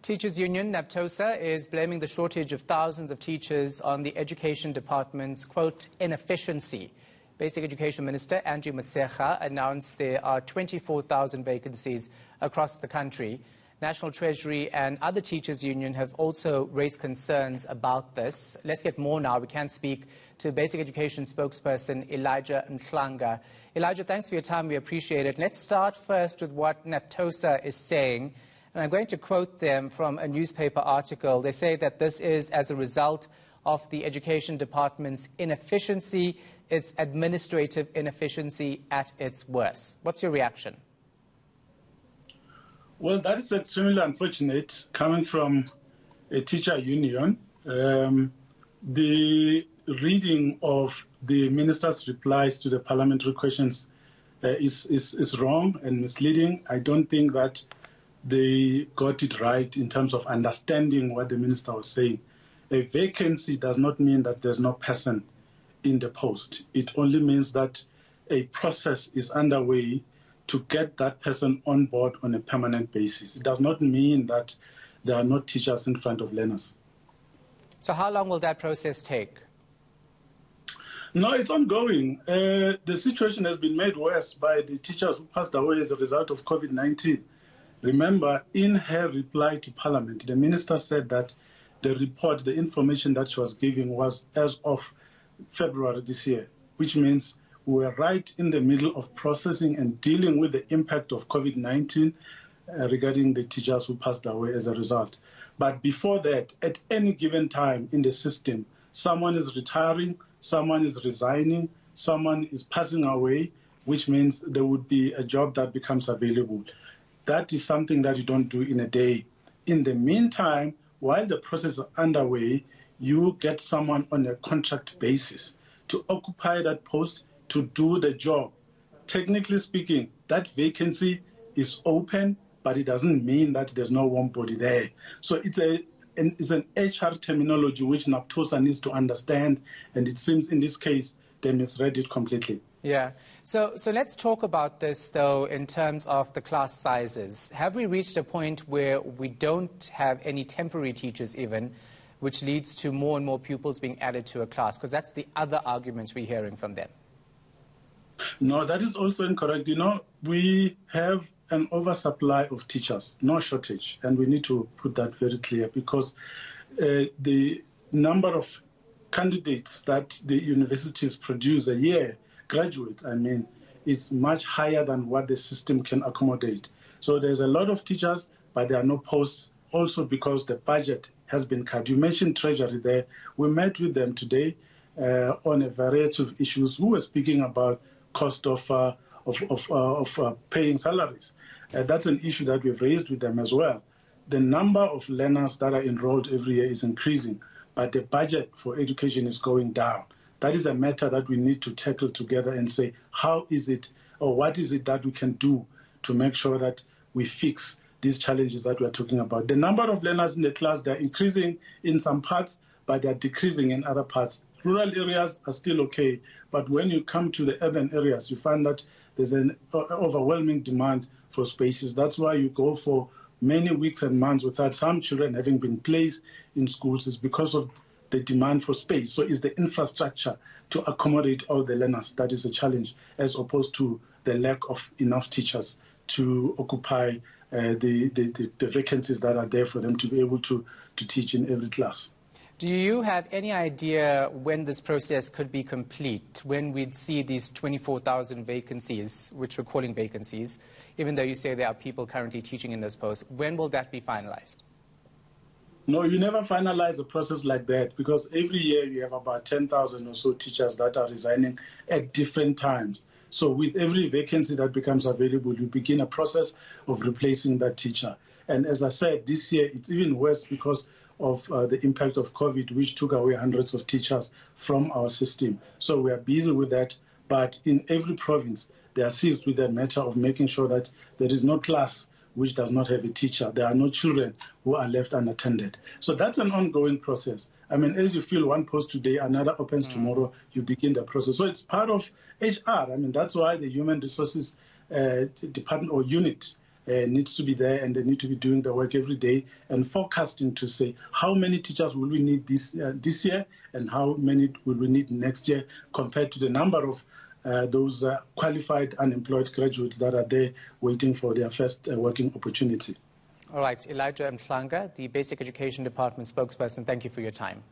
Teachers Union, Naptosa, is blaming the shortage of thousands of teachers on the Education Department's, quote, inefficiency. Basic Education Minister Angie Motshekga announced there are 24,000 vacancies across the country. National Treasury and other teachers union have also raised concerns about this. Let's get more now. We can speak to Basic Education spokesperson Mhlanga. Elijah, thanks for your time. We appreciate it. Let's start first with what Naptosa is saying. And I'm going to quote them from a newspaper article. They say that this is as a result of the Education Department's inefficiency, its administrative inefficiency at its worst. What's your reaction? Well, that is extremely unfortunate coming from a teacher union. The reading of the minister's replies to the parliamentary questions is wrong and misleading. I don't think that they got it right in terms of understanding what the minister was saying. A vacancy does not mean that there's no person in the post. It only means that a process is underway to get that person on board on a permanent basis. It does not mean that there are no teachers in front of learners. So how long will that process take? No, it's ongoing. The situation has been made worse by the teachers who passed away as a result of COVID-19. Remember, in her reply to Parliament, the minister said that the report, the information that she was giving was as of February this year, which means we were right in the middle of processing and dealing with the impact of COVID-19 regarding the teachers who passed away as a result. But before that, at any given time in the system, someone is retiring, someone is resigning, someone is passing away, which means there would be a job that becomes available. That is something that you don't do in a day. In the meantime, while the process is underway, you get someone on a contract basis to occupy that post, to do the job. Technically speaking, that vacancy is open, but it doesn't mean that there's no warm body there. So it's an HR terminology which Naptosa needs to understand, and it seems in this case they misread it completely. Yeah. So let's talk about this, though, in terms of the class sizes. Have we reached a point where we don't have any temporary teachers even, which leads to more and more pupils being added to a class? Because that's the other argument we're hearing from them. No, that is also incorrect. You know, we have an oversupply of teachers, no shortage, and we need to put that very clear because the number of candidates that the universities produce a year, graduates, is much higher than what the system can accommodate. So there's a lot of teachers, but there are no posts, also because the budget has been cut. You mentioned Treasury there. We met with them today on a variety of issues. We were speaking about cost of paying salaries. That's an issue that we've raised with them as well. The number of learners that are enrolled every year is increasing, but the budget for education is going down. That is a matter that we need to tackle together and say, how is it, or what is it that we can do to make sure that we fix these challenges that we are talking about. The number of learners in the class, they're increasing in some parts, but they're decreasing in other parts. Rural areas are still okay, but when you come to the urban areas, you find that there's an overwhelming demand for spaces. That's why you go for many weeks and months without some children having been placed in schools. It's because of the demand for space. So it's the infrastructure to accommodate all the learners that is a challenge, as opposed to the lack of enough teachers to occupy the vacancies that are there for them to be able to teach in every class. Do you have any idea when this process could be complete, when we'd see these 24,000 vacancies, which we're calling vacancies, even though you say there are people currently teaching in those posts? When will that be finalized? No, you never finalize a process like that because every year you have about 10,000 or so teachers that are resigning at different times. So with every vacancy that becomes available, you begin a process of replacing that teacher. And as I said, this year it's even worse because of the impact of COVID, which took away hundreds of teachers from our system. So we are busy with that. But in every province, they are seized with the matter of making sure that there is no class which does not have a teacher. There are no children who are left unattended. So that's an ongoing process. As you fill one post today, another opens tomorrow, you begin the process. So it's part of HR. That's why the Human Resources Department or unit needs to be there, and they need to be doing the work every day and forecasting to say how many teachers will we need this year and how many will we need next year compared to the number of those qualified unemployed graduates that are there waiting for their first working opportunity. All right, Elijah Mhlanga, the Basic Education Department spokesperson, thank you for your time.